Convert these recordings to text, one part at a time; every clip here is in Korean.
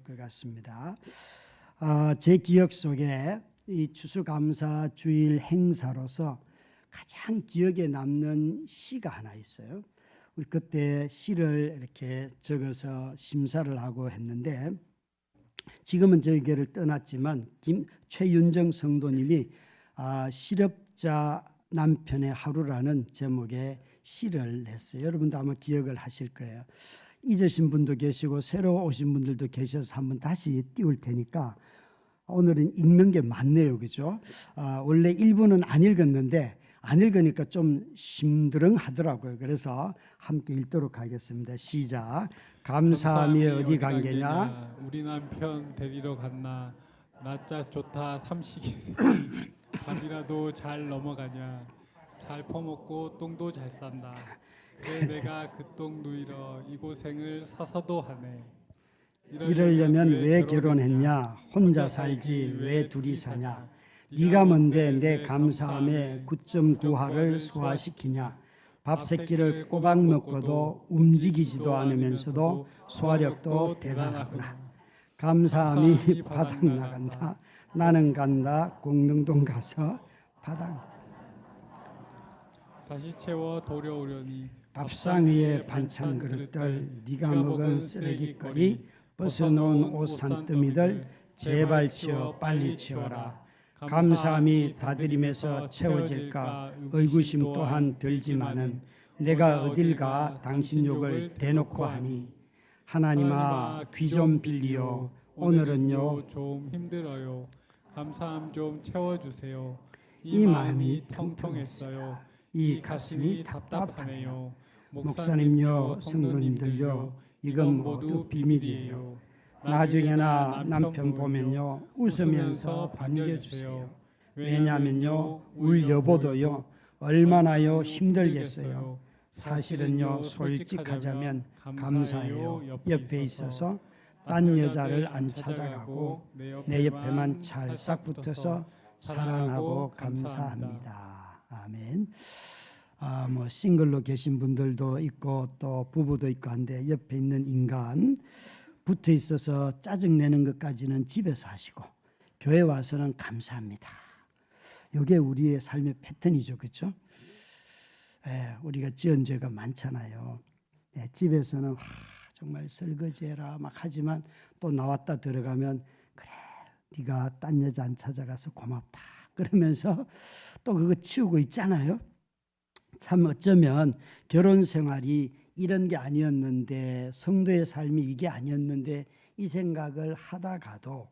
좋을 것 같습니다. 제 기억 속에 이 추수감사 주일 행사로서 가장 기억에 남는 시가 하나 있어요. 우리 그때 시를 이렇게 적어서 심사를 하고 했는데, 지금은 저희 교회를 떠났지만 최윤정 성도님이 실업자 남편의 하루라는 제목의 시를 냈어요. 여러분도 아마 기억을 하실 거예요. 잊으신 분도 계시고 새로 오신 분들도 계셔서 한번 다시 띄울 테니까 오늘은 읽는 게 많네요. 그죠? 원래 일부는 안 읽었는데 안 읽으니까 좀 심드렁하더라고요. 그래서 함께 읽도록 하겠습니다. 시작. 감사함이 어디 간게냐? 우리 남편 데리러 갔나? 나짜 좋다 삼식이 새끼. 밥이라도 잘 넘어가냐? 잘 퍼먹고 똥도 잘 싼다. 그래 내가 그 똥 누이러 이 고생을 사서도 하네. 이러려면 왜 결혼했냐? 혼자 살지 왜 둘이 사냐? 네가 뭔데 내 감사함에 9.9화를 소화시키냐? 밥 세끼를 꼬박 먹고도 움직이지도 않으면서도 소화력도 대단하구나. 감사함이 바닥 나간다. 나는 간다. 공릉동 가서 바닥. 다시 채워 도려오려니 밥상 위에 반찬 그릇들, 네가 먹은 쓰레기거리, 벗어놓은 옷 산더미들 제발 치워 빨리 치워라. 감사함이 다들임에서 채워질까 의구심 또한 들지만은 내가 어딜 가 당신 욕을 대놓고 하니. 하나님아 귀 좀 빌리오. 오늘은요 좀 힘들어요. 감사함 좀 채워주세요. 이 마음이 통통했어요. 이 가슴이 답답하네요. 목사님요 성도님들요 이건 모두 비밀이에요. 나중에나 남편 보면요 웃으면서 반겨주세요. 왜냐면요 울 여보도요 얼마나요 힘들겠어요. 사실은요 솔직하자면 감사해요. 옆에 있어서 딴 여자를 안 찾아가고 내 옆에만 찰싹 붙어서 사랑하고 감사합니다. 아멘. 뭐 싱글로 계신 분들도 있고 또 부부도 있고 한데 옆에 있는 인간 붙어 있어서 짜증 내는 것까지는 집에서 하시고 교회 와서는 감사합니다. 이게 우리의 삶의 패턴이죠, 그렇죠? 우리가 지은 죄가 많잖아요. 집에서는 정말 설거지해라 막 하지만 또 나왔다 들어가면 그래 네가 딴 여자 안 찾아가서 고맙다 그러면서 또 그거 치우고 있잖아요. 참 어쩌면 결혼 생활이 이런 게 아니었는데 성도의 삶이 이게 아니었는데 이 생각을 하다가도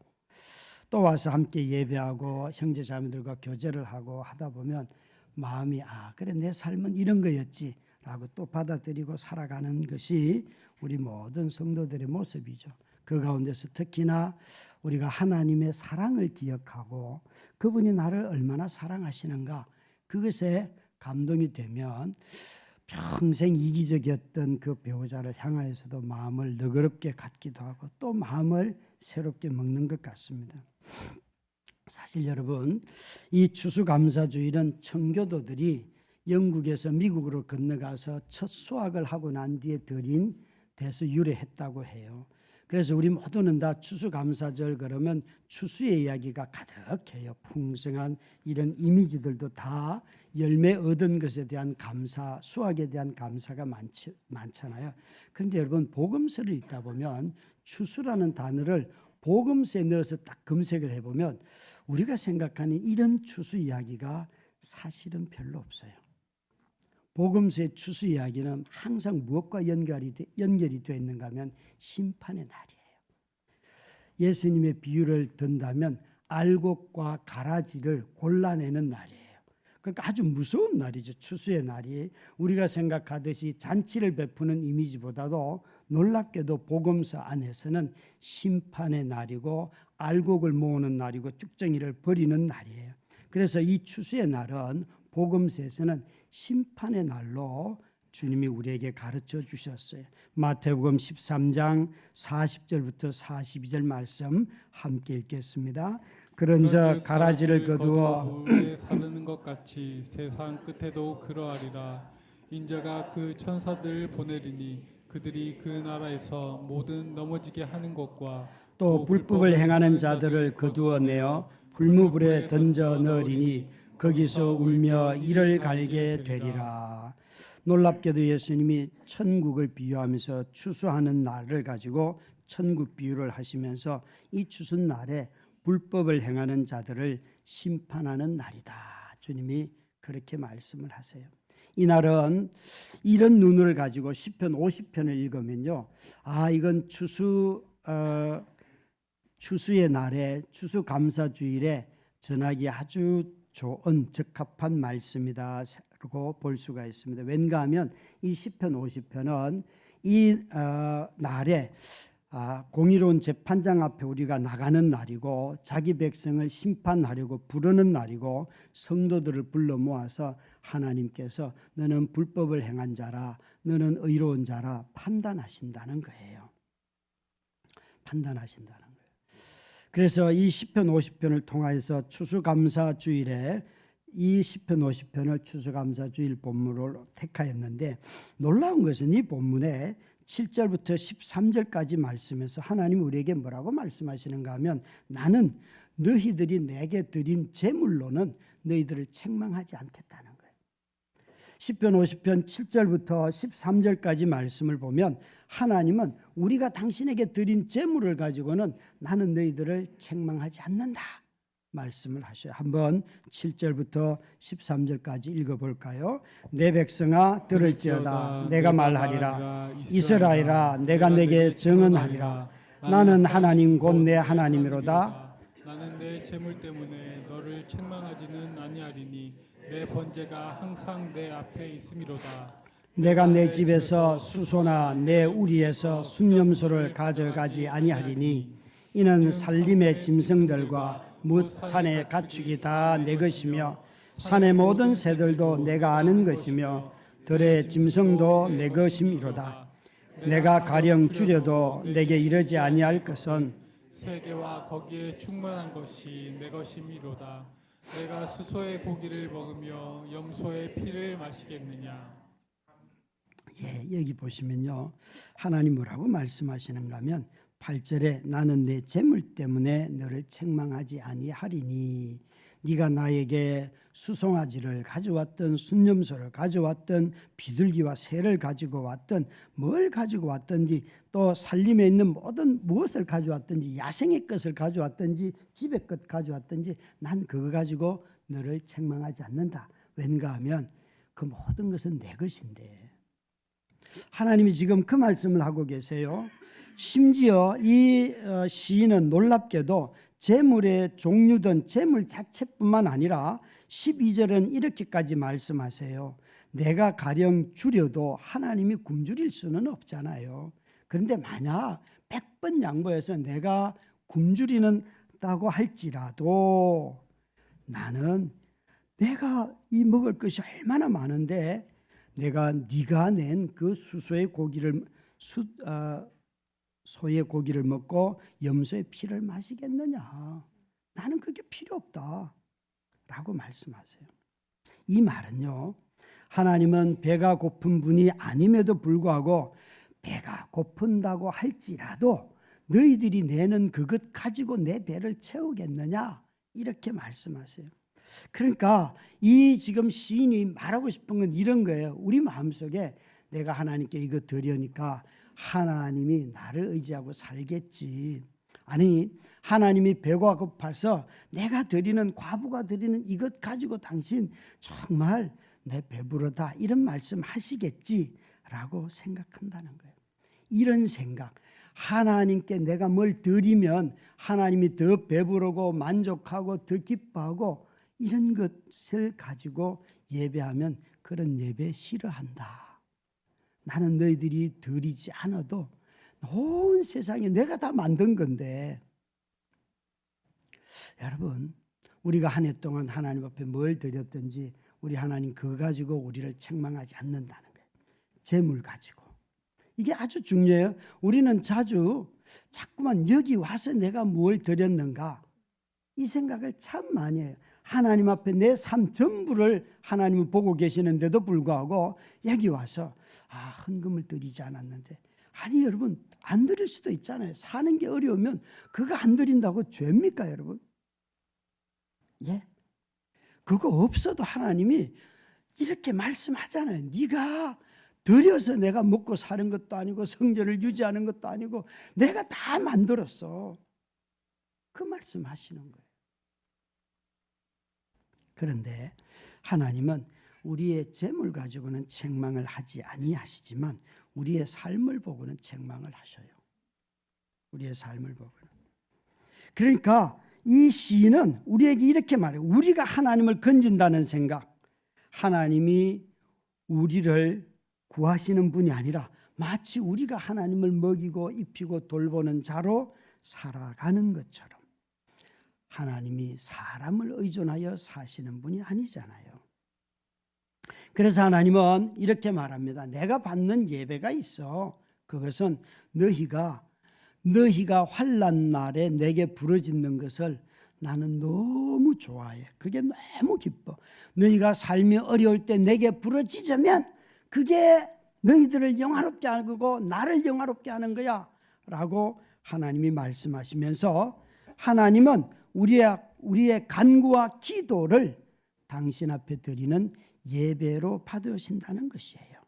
또 와서 함께 예배하고 형제자매들과 교제를 하고 하다 보면 마음이 그래 내 삶은 이런 거였지 라고 또 받아들이고 살아가는 것이 우리 모든 성도들의 모습이죠. 그 가운데서 특히나 우리가 하나님의 사랑을 기억하고 그분이 나를 얼마나 사랑하시는가 그것에 감동이 되면 평생 이기적이었던 그 배우자를 향하여서도 마음을 너그럽게 갖기도 하고 또 마음을 새롭게 먹는 것 같습니다. 사실 여러분 이 추수감사주일은 청교도들이 영국에서 미국으로 건너가서 첫 수학을 하고 난 뒤에 드린 데서 유래했다고 해요. 그래서 우리 모두는 다 추수감사절 그러면 추수의 이야기가 가득해요. 풍성한 이런 이미지들도 다 열매 얻은 것에 대한 감사, 수확에 대한 감사가 많잖아요. 그런데 여러분 복음서를 읽다 보면 추수라는 단어를 복음서에 넣어서 딱 검색을 해보면 우리가 생각하는 이런 추수 이야기가 사실은 별로 없어요. 복음서의 추수 이야기는 항상 무엇과 연결이 되어 있는가 하면 심판의 날이에요. 예수님의 비유를 든다면 알곡과 가라지를 골라내는 날이에요. 그러니까 아주 무서운 날이죠. 추수의 날이 우리가 생각하듯이 잔치를 베푸는 이미지보다도 놀랍게도 복음서 안에서는 심판의 날이고 알곡을 모으는 날이고 쭉정이를 버리는 날이에요. 그래서 이 추수의 날은 복음서에서는 심판의 날로 주님이 우리에게 가르쳐 주셨어요. 마태복음 13장 40절부터 42절 말씀 함께 읽겠습니다. 그런즉 가라지를 거두어 물에 사르는 것 같이 세상 끝에도 그러하리라. 인자가 그 천사들을 보내리니 그들이 그 나라에서 모든 넘어지게 하는 것과 또 불법을 행하는 자들을 거두어내어 불무불에 던져 넣으리니 거기서 울며 이를 갈게 되리라. 놀랍게도 예수님이 천국을 비유하면서 추수하는 날을 가지고 천국 비유를 하시면서 이 추수날에 불법을 행하는 자들을 심판하는 날이다. 주님이 그렇게 말씀을 하세요. 이 날은 이런 눈을 가지고 시편 50편을 읽으면요, 이건 추수의 날에 추수감사주일에 전하기 아주 좋은 적합한 말씀이다 라고 볼 수가 있습니다. 왠가 하면 이 시편 50편은 이 날에 공의로운 재판장 앞에 우리가 나가는 날이고 자기 백성을 심판하려고 부르는 날이고 성도들을 불러 모아서 하나님께서 너는 불법을 행한 자라, 너는 의로운 자라 판단하신다는 거예요. 판단하신다는 거예요. 그래서 이 시편 50편을 통하여서 추수감사주일에 이 시편 50편을 추수감사주일 본문으로 택하였는데, 놀라운 것은 이 본문에 7절부터 13절까지 말씀에서 하나님이 우리에게 뭐라고 말씀하시는가 하면, 나는 너희들이 내게 드린 제물로는 너희들을 책망하지 않겠다는 거예요. 시편 50편 7절부터 13절까지 말씀을 보면 하나님은 우리가 당신에게 드린 제물을 가지고는 나는 너희들을 책망하지 않는다 말씀을 하셔요. 한번 7절부터 13절까지 읽어볼까요? 내 백성아 들을지어다. 내가 말하리라. 이스라엘아 내가 내게 증언하리라. 나는 하나님 곧 내 하나님이로다. 나는 내 재물 때문에 너를 책망하지는 아니하리니 내 번제가 항상 내 앞에 있음이로다. 내가 내 집에서 수소나 내 우리에서 순념소를 가져가지 아니하리니 이는 살림의 짐승들과 뭇 산의 가축이 다 내 것이며 산의 모든 새들도 내가 아는 것이며 들의 짐승도 내 것임이로다. 내가 가령 줄여도 내게 이르지 아니할 것은 세계와 거기에 충만한 것이 내 것임이로다. 내가 수소의 고기를 먹으며 염소의 피를 마시겠느냐. 여기 보시면요, 하나님 뭐라고 말씀하시는가 하면 8절에 나는 내 재물 때문에 너를 책망하지 아니하리니 네가 나에게 수송아지를 가져왔던 순념소를 가져왔던 비둘기와 새를 가지고 왔던 뭘 가지고 왔든지 또 살림에 있는 모든 무엇을 가져왔든지 야생의 것을 가져왔든지 집의 것 가져왔든지 난 그거 가지고 너를 책망하지 않는다. 왠가 하면 그 모든 것은 내 것인데 하나님이 지금 그 말씀을 하고 계세요. 심지어 이 시인은 놀랍게도 재물의 종류든 재물 자체뿐만 아니라 12절은 이렇게까지 말씀하세요. 내가 가령 줄여도 하나님이 굶주릴 수는 없잖아요. 그런데 만약 100번 양보해서 내가 굶주리는다고 할지라도 나는 내가 이 먹을 것이 얼마나 많은데 내가 네가 낸 그 수소의 고기를 소의 고기를 먹고 염소의 피를 마시겠느냐. 나는 그게 필요 없다 라고 말씀하세요. 이 말은요, 하나님은 배가 고픈 분이 아님에도 불구하고 배가 고픈다고 할지라도 너희들이 내는 그것 가지고 내 배를 채우겠느냐 이렇게 말씀하세요. 그러니까 이 지금 시인이 말하고 싶은 건 이런 거예요. 우리 마음속에 내가 하나님께 이거 드리니까 하나님이 나를 의지하고 살겠지. 아니 하나님이 배가 고파서 내가 드리는 과부가 드리는 이것 가지고 당신 정말 내 배부르다 이런 말씀 하시겠지라고 생각한다는 거예요. 이런 생각, 하나님께 내가 뭘 드리면 하나님이 더 배부르고 만족하고 더 기뻐하고 이런 것을 가지고 예배하면 그런 예배 싫어한다. 나는 너희들이 드리지 않아도 온 세상에 내가 다 만든 건데. 여러분, 우리가 한 해 동안 하나님 앞에 뭘 드렸든지 우리 하나님 그거 가지고 우리를 책망하지 않는다는 거예요. 재물 가지고. 이게 아주 중요해요. 우리는 자꾸만 여기 와서 내가 뭘 드렸는가 이 생각을 참 많이 해요. 하나님 앞에 내 삶 전부를 하나님은 보고 계시는데도 불구하고 여기 와서 헌금을 드리지 않았는데 아니 여러분, 안 드릴 수도 있잖아요. 사는 게 어려우면 그거 안 드린다고 죄입니까 여러분? 예? 그거 없어도 하나님이 이렇게 말씀하잖아요. 네가 드려서 내가 먹고 사는 것도 아니고 성전을 유지하는 것도 아니고 내가 다 만들었어. 그 말씀하시는 거예요. 그런데 하나님은 우리의 재물 가지고는 책망을 하지 아니하시지만 우리의 삶을 보고는 책망을 하셔요. 우리의 삶을 보고는. 그러니까 이 시인은 우리에게 이렇게 말해요. 우리가 하나님을 건진다는 생각, 하나님이 우리를 구하시는 분이 아니라 마치 우리가 하나님을 먹이고 입히고 돌보는 자로 살아가는 것처럼 하나님이 사람을 의존하여 사시는 분이 아니잖아요. 그래서 하나님은 이렇게 말합니다. 내가 받는 예배가 있어. 그것은 너희가 환난 날에 내게 부르짖는 것을 나는 너무 좋아해. 그게 너무 기뻐. 너희가 삶이 어려울 때 내게 부르짖으면 그게 너희들을 영화롭게 하고 나를 영화롭게 하는 거야 라고 하나님이 말씀하시면서 하나님은 우리의 간구와 기도를 당신 앞에 드리는 예배로 받으신다는 것이에요.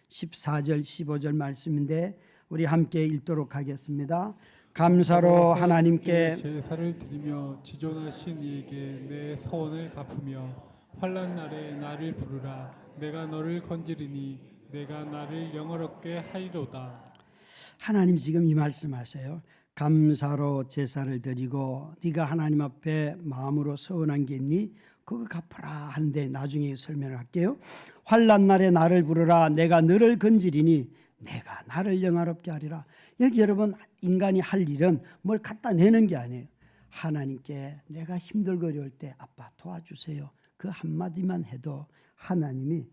14절 15절 말씀인데 우리 함께 읽도록 하겠습니다. 감사로 하나님께 제사를 드리며 지존하신 이에게 내 서원을 갚으며 환난 날에 나를 부르라. 내가 너를 건지리니 내가 나를 영화롭게 하리로다. 하나님 지금 이 말씀하세요. 감사로 제사를 드리고 네가 하나님 앞에 마음으로 서원한 게 있니? 그거 갚아라 하는데 나중에 설명을 할게요. 환난 날에 나를 부르라. 내가 너를 건지리니 내가 나를 영화롭게 하리라. 여기 여러분 인간이 할 일은 뭘 갖다 내는 게 아니에요. 하나님께 내가 힘들고 어려울 때 아빠 도와주세요. 그 한마디만 해도 하나님이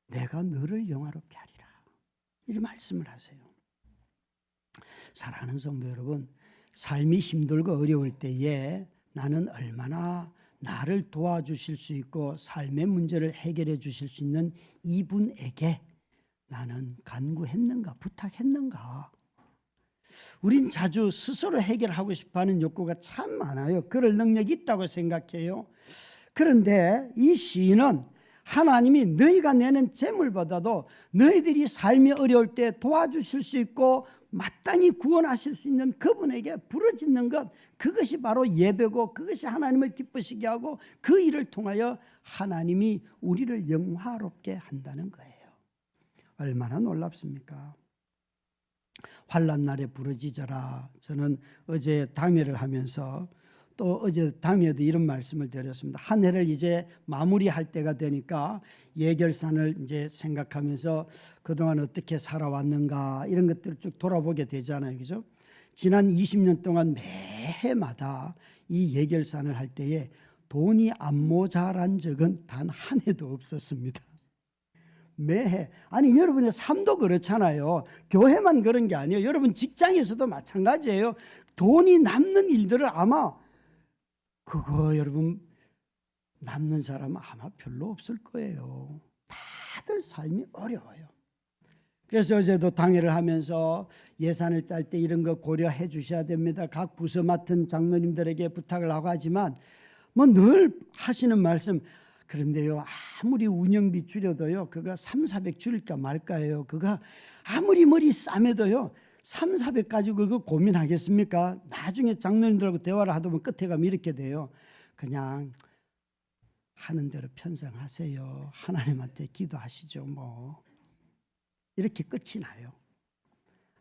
내가 너를 영화롭게 하리라. 이런 말씀을 하세요. 사랑하는 성도 여러분, 삶이 힘들고 어려울 때에 나는 얼마나 나를 도와주실 수 있고 삶의 문제를 해결해 주실 수 있는 이분에게 나는 간구했는가, 부탁했는가. 우린 자주 스스로 해결하고 싶어하는 욕구가 참 많아요. 그럴 능력이 있다고 생각해요. 그런데 이 시인은 하나님이 너희가 내는 재물보다도 너희들이 삶이 어려울 때 도와주실 수 있고 마땅히 구원하실 수 있는 그분에게 부르짖는 것, 그것이 바로 예배고 그것이 하나님을 기쁘시게 하고 그 일을 통하여 하나님이 우리를 영화롭게 한다는 거예요. 얼마나 놀랍습니까? 환난 날에 부르짖어라. 저는 어제 당회를 하면서 또 어제 당회에도 이런 말씀을 드렸습니다. 한 해를 이제 마무리할 때가 되니까 예결산을 이제 생각하면서 그동안 어떻게 살아왔는가 이런 것들을 쭉 돌아보게 되잖아요. 그죠? 지난 20년 동안 매해마다 이 예결산을 할 때에 돈이 안 모자란 적은 단 한 해도 없었습니다. 매해. 아니 여러분의 삶도 그렇잖아요. 교회만 그런 게 아니에요. 여러분 직장에서도 마찬가지예요. 돈이 남는 일들을 아마 그거 여러분 남는 사람은 아마 별로 없을 거예요. 다들 삶이 어려워요. 그래서 어제도 당회를 하면서 예산을 짤 때 이런 거 고려해 주셔야 됩니다. 각 부서 맡은 장로님들에게 부탁을 하고 하지만 뭐 늘 하시는 말씀, 그런데요 아무리 운영비 줄여도요 그거 3,400 줄일까 말까예요. 그거 아무리 머리 싸매도요 3,400 가지고 그거 고민하겠습니까? 나중에 장로님들하고 대화를 하다 보면 끝에 가면 이렇게 돼요. 그냥 하는 대로 편성하세요. 하나님한테 기도하시죠 뭐. 이렇게 끝이 나요.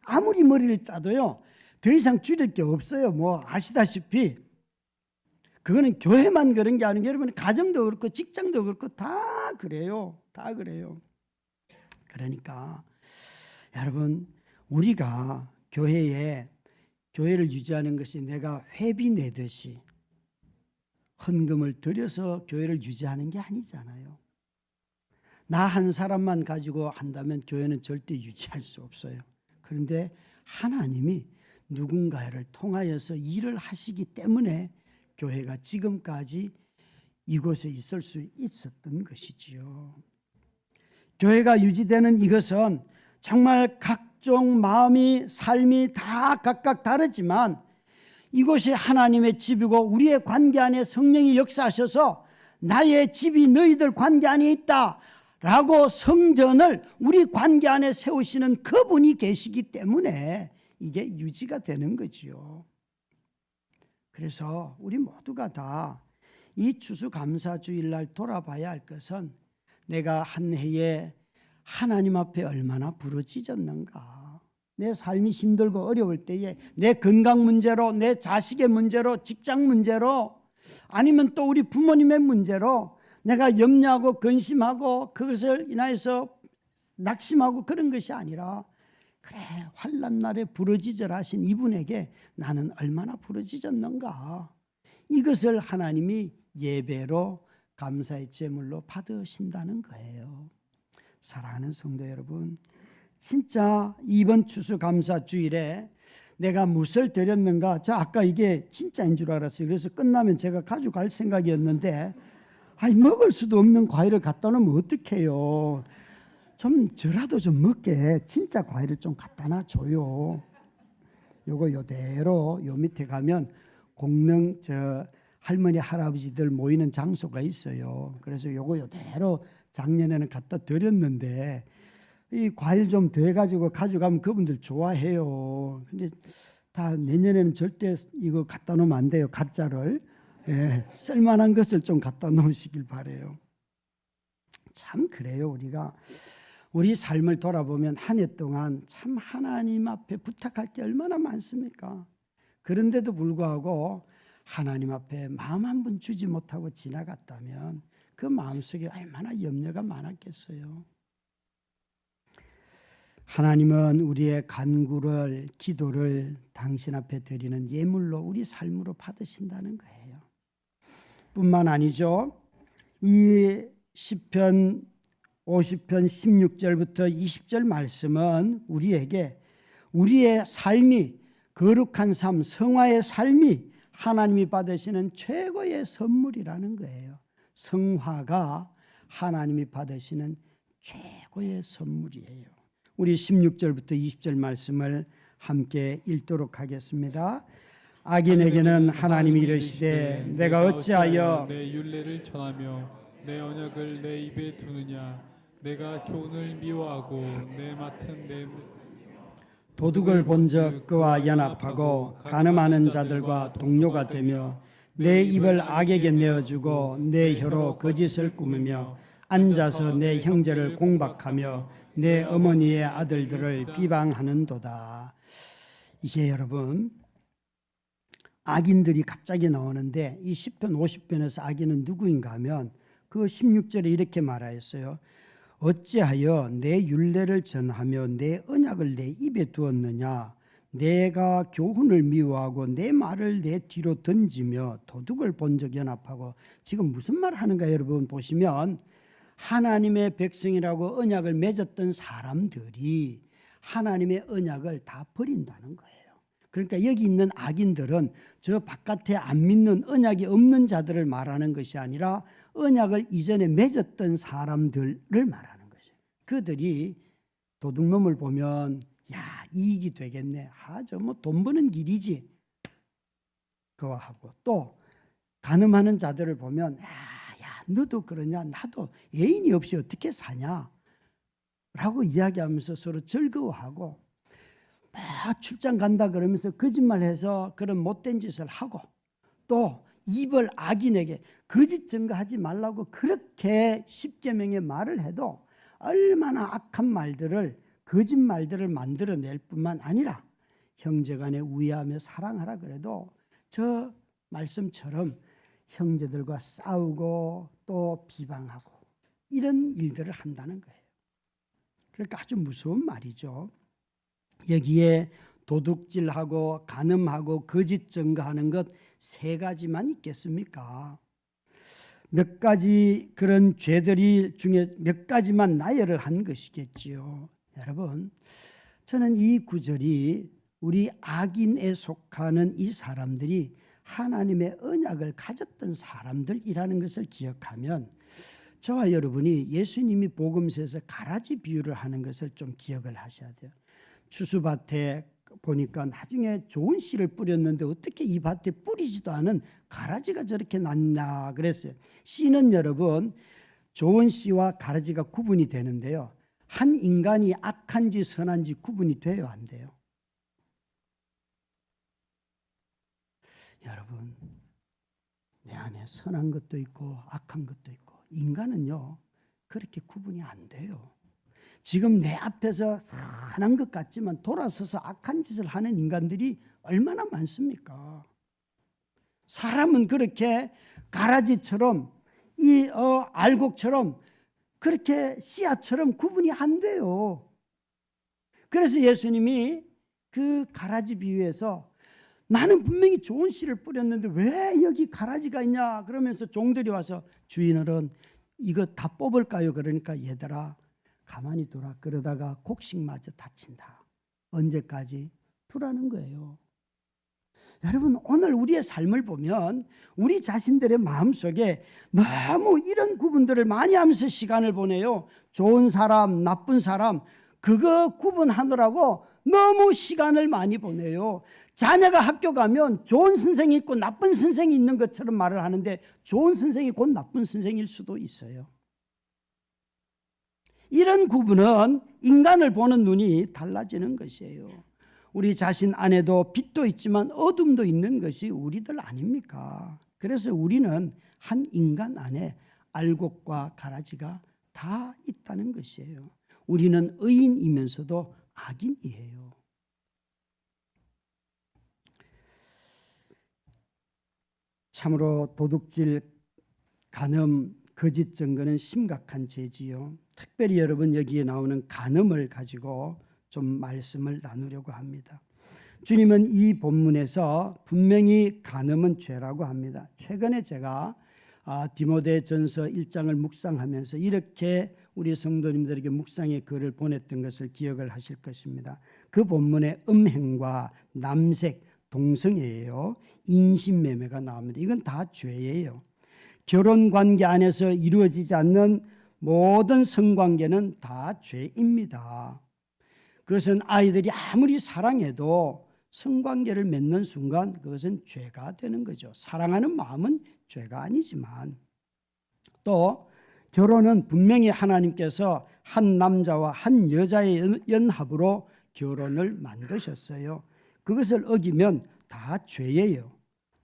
아무리 머리를 짜도요 더 이상 줄일 게 없어요. 뭐 아시다시피 그거는 교회만 그런 게 아니고 여러분 가정도 그렇고 직장도 그렇고 다 그래요. 다 그래요. 그러니까 여러분 우리가 교회를 유지하는 것이 내가 회비 내듯이 헌금을 들여서 교회를 유지하는 게 아니잖아요. 나 한 사람만 가지고 한다면 교회는 절대 유지할 수 없어요. 그런데 하나님이 누군가를 통하여서 일을 하시기 때문에 교회가 지금까지 이곳에 있을 수 있었던 것이지요. 교회가 유지되는 이것은 정말 각 각종 마음이 삶이 다 각각 다르지만 이곳이 하나님의 집이고 우리의 관계 안에 성령이 역사하셔서 나의 집이 너희들 관계 안에 있다 라고 성전을 우리 관계 안에 세우시는 그분이 계시기 때문에 이게 유지가 되는 거지요. 그래서 우리 모두가 다 이 추수감사주일날 돌아봐야 할 것은 내가 한 해에 하나님 앞에 얼마나 부르짖었는가. 내 삶이 힘들고 어려울 때에 내 건강 문제로, 내 자식의 문제로, 직장 문제로, 아니면 또 우리 부모님의 문제로 내가 염려하고 근심하고 그것을 인하여서 낙심하고 그런 것이 아니라 그래 환난 날에 부르짖으라 하신 이분에게 나는 얼마나 부르짖었는가. 이것을 하나님이 예배로 감사의 제물로 받으신다는 거예요. 사랑하는 성도 여러분, 진짜 이번 추수감사주일에 내가 무엇을 드렸는가? 저 아까 이게 진짜인 줄 알았어요. 그래서 끝나면 제가 가져갈 생각이었는데 먹을 수도 없는 과일을 갖다 놓으면 어떡해요. 좀 저라도 좀 먹게 진짜 과일을 좀 갖다 놔줘요. 요거 요대로 요 밑에 가면 공릉 할머니 할아버지들 모이는 장소가 있어요. 그래서 요거 요대로 작년에는 갖다 드렸는데 이 과일 좀 더 해가지고 가져가면 그분들 좋아해요. 근데 다 내년에는 절대 이거 갖다 놓으면 안 돼요. 가짜를. 예, 쓸만한 것을 좀 갖다 놓으시길 바래요. 참 그래요. 우리가 우리 삶을 돌아보면 한 해 동안 참 하나님 앞에 부탁할 게 얼마나 많습니까? 그런데도 불구하고 하나님 앞에 마음 한 번 주지 못하고 지나갔다면 그 마음속에 얼마나 염려가 많았겠어요. 하나님은 우리의 간구를, 기도를 당신 앞에 드리는 예물로 우리 삶으로 받으신다는 거예요. 뿐만 아니죠. 이 시편 50편 16절부터 20절 말씀은 우리에게 우리의 삶이 거룩한 삶, 성화의 삶이 하나님이 받으시는 최고의 선물이라는 거예요. 성화가 하나님이 받으시는 최고의 선물이에요. 우리 16절부터 20절 말씀을 함께 읽도록 하겠습니다. 악인에게는 하나님이 이르시되 내가 어찌하여 내 율례를 전하며 내 언약을 내 입에 두느냐. 내가 교훈을 미워하고 내 맡은 내 도둑을 본적 그와 연합하고 간음하는 자들과 동료가 되며 내 입을 악에게 내어주고 내 혀로 거짓을 꾸미며 앉아서 내 형제를 공박하며 내 어머니의 아들들을 비방하는도다. 이게 여러분 악인들이 갑자기 나오는데 이 시편 50편에서 악인은 누구인가 하면 그 16절에 이렇게 말하였어요. 어찌하여 내 율례를 전하며 내 언약을 내 입에 두었느냐. 내가 교훈을 미워하고 내 말을 내 뒤로 던지며 도둑을 본적 연합하고. 지금 무슨 말 하는가 여러분 보시면 하나님의 백성이라고 언약을 맺었던 사람들이 하나님의 언약을 다 버린다는 거예요. 그러니까 여기 있는 악인들은 저 바깥에 안 믿는 언약이 없는 자들을 말하는 것이 아니라 언약을 이전에 맺었던 사람들을 말하는 거죠. 그들이 도둑놈을 보면 야 이익이 되겠네. 저 뭐 돈 버는 길이지. 그거 하고 또 간음하는 자들을 보면 야 너도 그러냐 나도 애인이 없이 어떻게 사냐 라고 이야기하면서 서로 즐거워하고 막 출장 간다 그러면서 거짓말해서 그런 못된 짓을 하고 또 입을 악인에게 거짓 증거하지 말라고 그렇게 십계명의 말을 해도 얼마나 악한 말들을 거짓말들을 만들어낼 뿐만 아니라 형제간에 우애하며 사랑하라 그래도 저 말씀처럼 형제들과 싸우고 또 비방하고 이런 일들을 한다는 거예요. 그러니까 아주 무서운 말이죠. 여기에 도둑질하고 간음하고 거짓 증거하는 것 세 가지만 있겠습니까? 몇 가지 그런 죄들이 중에 몇 가지만 나열을 한 것이겠지요. 여러분, 저는 이 구절이 우리 악인에 속하는 이 사람들이 하나님의 언약을 가졌던 사람들이라는 것을 기억하면 저와 여러분이 예수님이 복음서에서 가라지 비유를 하는 것을 좀 기억을 하셔야 돼요. 추수밭에 보니까 나중에 좋은 씨를 뿌렸는데 어떻게 이 밭에 뿌리지도 않은 가라지가 저렇게 났나 그랬어요. 씨는 여러분 좋은 씨와 가라지가 구분이 되는데요. 한 인간이 악한지 선한지 구분이 돼요, 안 돼요? 여러분, 내 안에 선한 것도 있고 악한 것도 있고 인간은요 그렇게 구분이 안 돼요. 지금 내 앞에서 선한 것 같지만 돌아서서 악한 짓을 하는 인간들이 얼마나 많습니까? 사람은 그렇게 가라지처럼 이 알곡처럼 그렇게 씨앗처럼 구분이 안 돼요. 그래서 예수님이 그 가라지 비유에서 나는 분명히 좋은 씨를 뿌렸는데 왜 여기 가라지가 있냐 그러면서 종들이 와서 주인어른 이거 다 뽑을까요? 그러니까 얘들아 가만히 둬라. 그러다가 곡식마저 다친다. 언제까지? 두라는 거예요. 여러분 오늘 우리의 삶을 보면 우리 자신들의 마음속에 너무 이런 구분들을 많이 하면서 시간을 보내요. 좋은 사람, 나쁜 사람 그거 구분하느라고 너무 시간을 많이 보내요. 자녀가 학교 가면 좋은 선생이 있고 나쁜 선생이 있는 것처럼 말을 하는데 좋은 선생이 곧 나쁜 선생일 수도 있어요. 이런 구분은 인간을 보는 눈이 달라지는 것이에요. 우리 자신 안에도 빛도 있지만 어둠도 있는 것이 우리들 아닙니까? 그래서 우리는 한 인간 안에 알곡과 가라지가 다 있다는 것이에요. 우리는 의인이면서도 악인이에요. 참으로 도둑질, 간음, 거짓 증거는 심각한 죄지요. 특별히 여러분 여기에 나오는 간음을 가지고 좀 말씀을 나누려고 합니다. 주님은 이 본문에서 분명히 간음은 죄라고 합니다. 최근에 제가 디모데전서 1장을 묵상하면서 이렇게 우리 성도님들에게 묵상의 글을 보냈던 것을 기억을 하실 것입니다. 그 본문에 음행과 남색, 동성애예요. 인신매매가 나옵니다. 이건 다 죄예요. 결혼관계 안에서 이루어지지 않는 모든 성관계는 다 죄입니다. 그것은 아이들이 아무리 사랑해도 성관계를 맺는 순간 그것은 죄가 되는 거죠. 사랑하는 마음은 죄가 아니지만 또 결혼은 분명히 하나님께서 한 남자와 한 여자의 연합으로 결혼을 만드셨어요. 그것을 어기면 다 죄예요.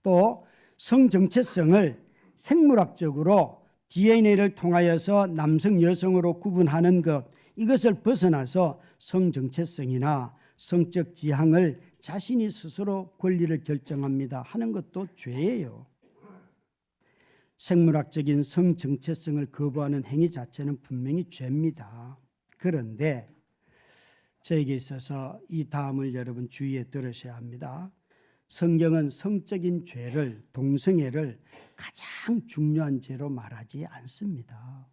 또 성정체성을 생물학적으로 DNA를 통하여서 남성 여성으로 구분하는 것 이것을 벗어나서 성정체성이나 성적 지향을 자신이 스스로 권리를 결정합니다 하는 것도 죄예요. 생물학적인 성정체성을 거부하는 행위 자체는 분명히 죄입니다. 그런데 저에게 있어서 이 다음을 여러분 주의에 들으셔야 합니다. 성경은 성적인 죄를, 동성애를 가장 중요한 죄로 말하지 않습니다.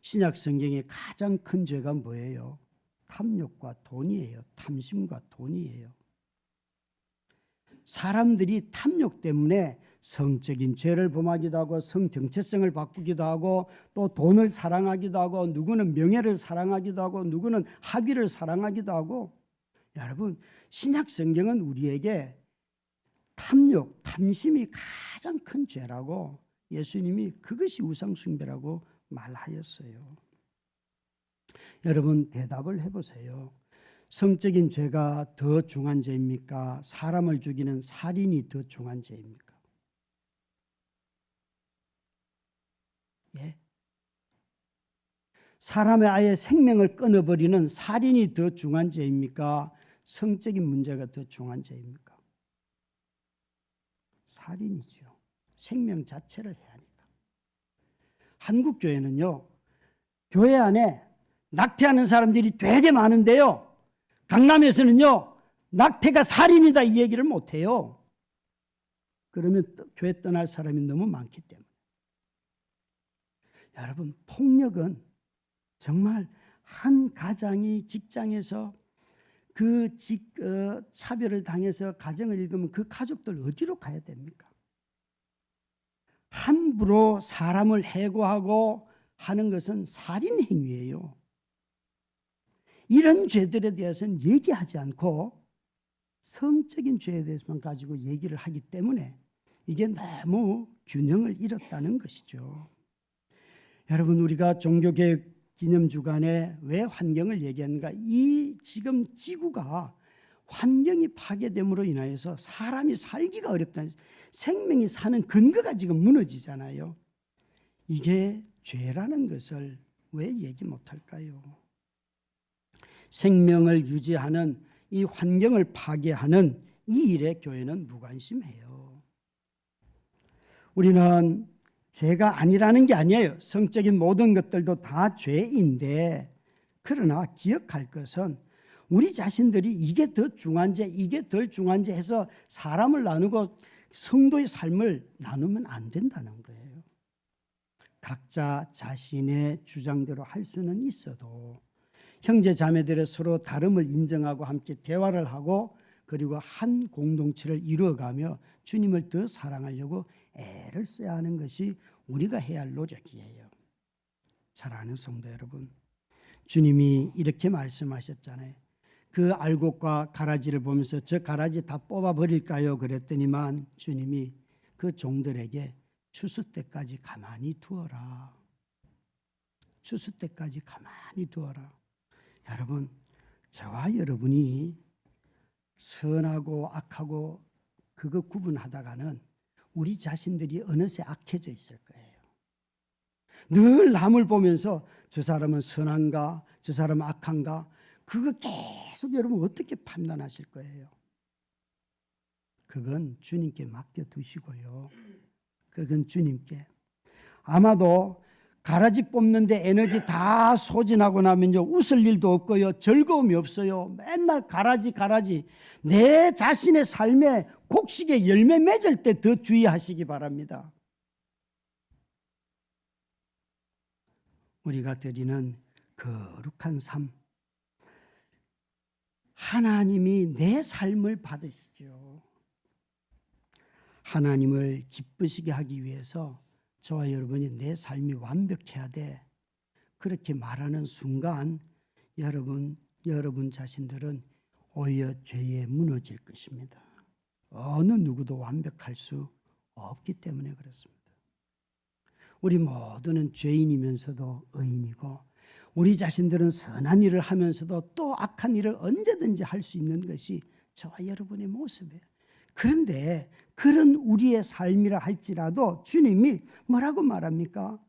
신약 성경의 가장 큰 죄가 뭐예요? 탐욕과 돈이에요. 탐심과 돈이에요. 사람들이 탐욕 때문에 성적인 죄를 범하기도 하고 성정체성을 바꾸기도 하고 또 돈을 사랑하기도 하고 누구는 명예를 사랑하기도 하고 누구는 학위를 사랑하기도 하고 여러분 신약 성경은 우리에게 탐욕, 탐심이 가장 큰 죄라고 예수님이 그것이 우상숭배라고 말하였어요. 여러분 대답을 해보세요. 성적인 죄가 더 중한 죄입니까? 사람을 죽이는 살인이 더 중한 죄입니까? 예? 사람의 아예 생명을 끊어버리는 살인이 더 중한 죄입니까? 성적인 문제가 더 중한 죄입니까? 살인이죠. 생명 자체를 해야 하니까. 한국 교회는요, 교회 안에 낙태하는 사람들이 되게 많은데요, 강남에서는요, 낙태가 살인이다 이 얘기를 못해요. 그러면 교회 떠날 사람이 너무 많기 때문에. 여러분, 폭력은 정말 한 가장이 직장에서 차별을 당해서 가정을 잃으면 그 가족들 어디로 가야 됩니까? 함부로 사람을 해고하고 하는 것은 살인 행위예요. 이런 죄들에 대해서는 얘기하지 않고 성적인 죄에 대해서만 가지고 얘기를 하기 때문에 이게 너무 균형을 잃었다는 것이죠. 여러분, 우리가 종교개혁 기념주간에 왜 환경을 얘기하는가? 이 지금 지구가 환경이 파괴됨으로 인하여서 사람이 살기가 어렵다. 생명이 사는 근거가 지금 무너지잖아요. 이게 죄라는 것을 왜 얘기 못할까요? 생명을 유지하는 이 환경을 파괴하는 이 일에 교회는 무관심해요. 우리는 죄가 아니라는 게 아니에요. 성적인 모든 것들도 다 죄인데, 그러나 기억할 것은 우리 자신들이 이게 더 중한 죄, 이게 덜 중한 죄 해서 사람을 나누고 성도의 삶을 나누면 안 된다는 거예요. 각자 자신의 주장대로 할 수는 있어도 형제 자매들의 서로 다름을 인정하고 함께 대화를 하고 그리고 한 공동체를 이루어가며 주님을 더 사랑하려고 애를 써야 하는 것이 우리가 해야 할 노력이에요. 사랑하는 성도 여러분, 주님이 이렇게 말씀하셨잖아요. 그 알곡과 가라지를 보면서 저 가라지 다 뽑아버릴까요? 그랬더니만 주님이 그 종들에게 추수 때까지 가만히 두어라. 추수 때까지 가만히 두어라. 여러분, 저와 여러분이 선하고 악하고 그거 구분하다가는 우리 자신들이 어느새 악해져 있을 거예요. 늘 남을 보면서 저 사람은 선한가, 저 사람은 악한가, 그거 계속 여러분 어떻게 판단하실 거예요? 그건 주님께 맡겨두시고요. 그건 주님께. 아마도 가라지 뽑는데 에너지 다 소진하고 나면요, 웃을 일도 없고요, 즐거움이 없어요. 맨날 가라지 내 자신의 삶에 곡식에 열매 맺을 때 더 주의하시기 바랍니다. 우리가 드리는 거룩한 삶, 하나님이 내 삶을 받으시죠. 하나님을 기쁘시게 하기 위해서 저와 여러분이 내 삶이 완벽해야 돼. 그렇게 말하는 순간 여러분 자신들은 오히려 죄에 무너질 것입니다. 어느 누구도 완벽할 수 없기 때문에 그렇습니다. 우리 모두는 죄인이면서도 의인이고, 우리 자신들은 선한 일을 하면서도 또 악한 일을 언제든지 할 수 있는 것이 저와 여러분의 모습이에요. 그런데 그런 우리의 삶이라 할지라도 주님이 뭐라고 말합니까?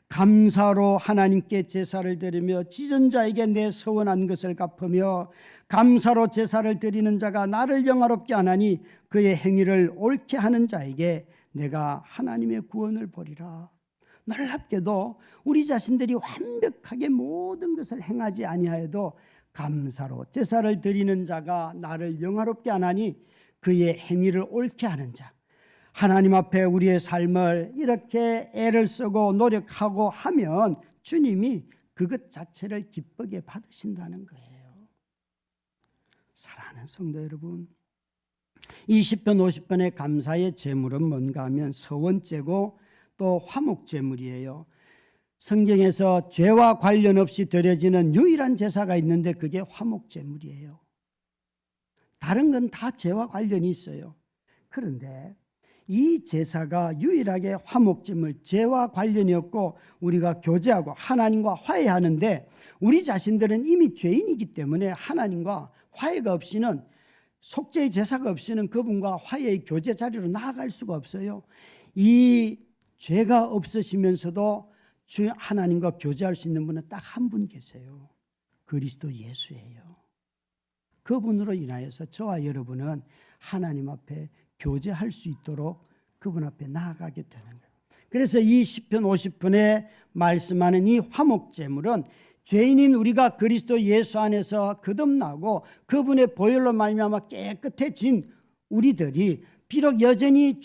감사로 하나님께 제사를 드리며 지존자에게 내 서원한 것을 갚으며 감사로 제사를 드리는 자가 나를 영화롭게 하나니 그의 행위를 옳게 하는 자에게 내가 하나님의 구원을 보리라. 놀랍게도 우리 자신들이 완벽하게 모든 것을 행하지 아니하여도 감사로 제사를 드리는 자가 나를 영화롭게 하나니 그의 행위를 옳게 하는 자, 하나님 앞에 우리의 삶을 이렇게 애를 쓰고 노력하고 하면 주님이 그것 자체를 기쁘게 받으신다는 거예요. 사랑하는 성도 여러분, 20편 50편의 감사의 제물은 뭔가 하면 서원제고 또 화목제물이에요. 성경에서 죄와 관련 없이 드려지는 유일한 제사가 있는데 그게 화목제물이에요. 다른 건 다 죄와 관련이 있어요. 그런데 이 제사가 유일하게 화목제물, 죄와 관련이 없고 우리가 교제하고 하나님과 화해하는데, 우리 자신들은 이미 죄인이기 때문에 하나님과 화해가 없이는, 속죄의 제사가 없이는 그분과 화해의 교제 자리로 나아갈 수가 없어요. 이 죄가 없으시면서도 하나님과 교제할 수 있는 분은 딱 한 분 계세요. 그리스도 예수예요. 그분으로 인하여서 저와 여러분은 하나님 앞에 교제할 수 있도록 그분 앞에 나아가게 되는 거예요. 그래서 이 시편 50편에 말씀하는 이 화목제물은 죄인인 우리가 그리스도 예수 안에서 거듭나고 그분의 보혈로 말미암아 깨끗해진 우리들이 비록 여전히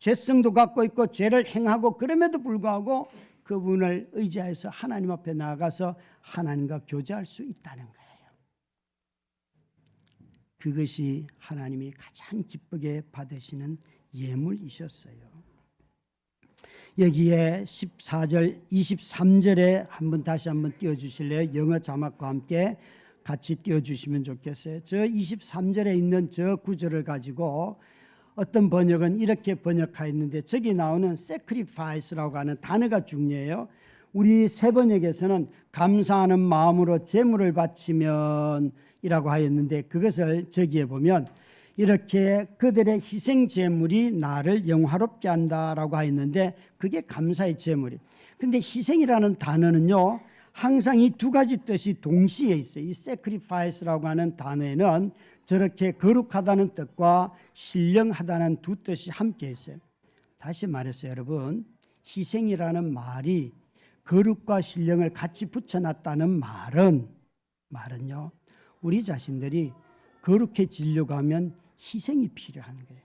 죄성도 갖고 있고 죄를 행하고 그럼에도 불구하고 그분을 의지해서 하나님 앞에 나아가서 하나님과 교제할 수 있다는 거예요. 그것이 하나님이 가장 기쁘게 받으시는 예물이셨어요. 여기에 14절, 23절에 다시 한번 띄워주실래요? 영어 자막과 함께. 같이 띄워주시면 좋겠어요. 저 23절에 있는 저 구절을 가지고 어떤 번역은 이렇게 번역하여 있는데 저기 나오는 sacrifice라고 하는 단어가 중요해요. 우리 새 번역에서는 감사하는 마음으로 제물을 바치면 이라고 하였는데 그것을 저기에 보면 이렇게 그들의 희생 제물이 나를 영화롭게 한다라고 하였는데 그게 감사의 제물이. 근데 희생이라는 단어는요 항상 이 두 가지 뜻이 동시에 있어요. 이 sacrifice라고 하는 단어에는 저렇게 거룩하다는 뜻과 신령하다는 두 뜻이 함께 있어요. 다시 말해서 여러분, 희생이라는 말이 거룩과 신령을 같이 붙여놨다는 말은요 우리 자신들이 거룩해지려고 하면 희생이 필요한 거예요.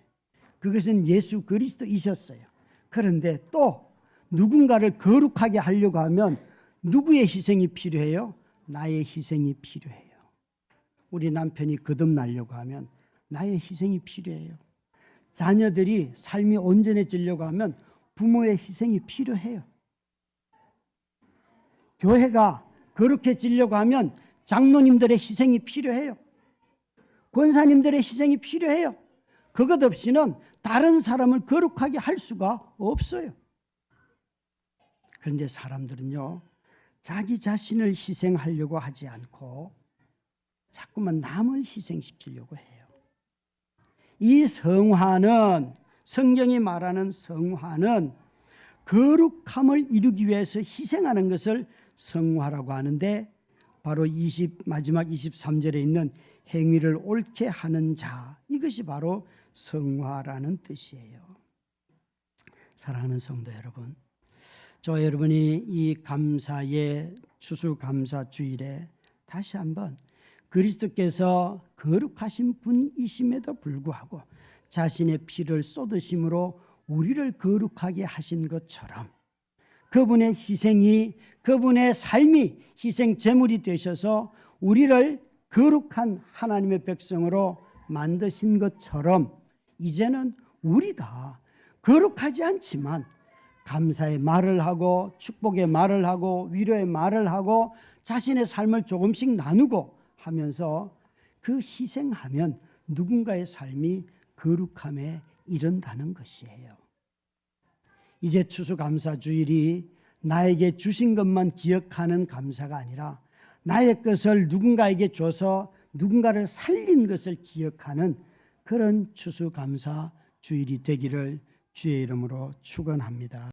그것은 예수 그리스도이셨어요. 그런데 또 누군가를 거룩하게 하려고 하면 누구의 희생이 필요해요? 나의 희생이 필요해요. 우리 남편이 거듭나려고 하면 나의 희생이 필요해요. 자녀들이 삶이 온전해지려고 하면 부모의 희생이 필요해요. 교회가 거룩해지려고 하면 장로님들의 희생이 필요해요. 권사님들의 희생이 필요해요. 그것 없이는 다른 사람을 거룩하게 할 수가 없어요. 그런데 사람들은요 자기 자신을 희생하려고 하지 않고 자꾸만 남을 희생시키려고 해요. 이 성화는, 성경이 말하는 성화는 거룩함을 이루기 위해서 희생하는 것을 성화라고 하는데 바로 마지막 23절에 있는 행위를 옳게 하는 자, 이것이 바로 성화라는 뜻이에요. 사랑하는 성도 여러분, 저 여러분이 이 감사의 추수감사주일에 다시 한번 그리스도께서 거룩하신 분이심에도 불구하고 자신의 피를 쏟으심으로 우리를 거룩하게 하신 것처럼 그분의 희생이, 그분의 삶이 희생 제물이 되셔서 우리를 거룩한 하나님의 백성으로 만드신 것처럼 이제는 우리가 거룩하지 않지만 감사의 말을 하고 축복의 말을 하고 위로의 말을 하고 자신의 삶을 조금씩 나누고 하면서 그 희생하면 누군가의 삶이 거룩함에 이른다는 것이에요. 이제 추수감사주일이 나에게 주신 것만 기억하는 감사가 아니라 나의 것을 누군가에게 줘서 누군가를 살린 것을 기억하는 그런 추수감사주일이 되기를 주의 이름으로 축원합니다.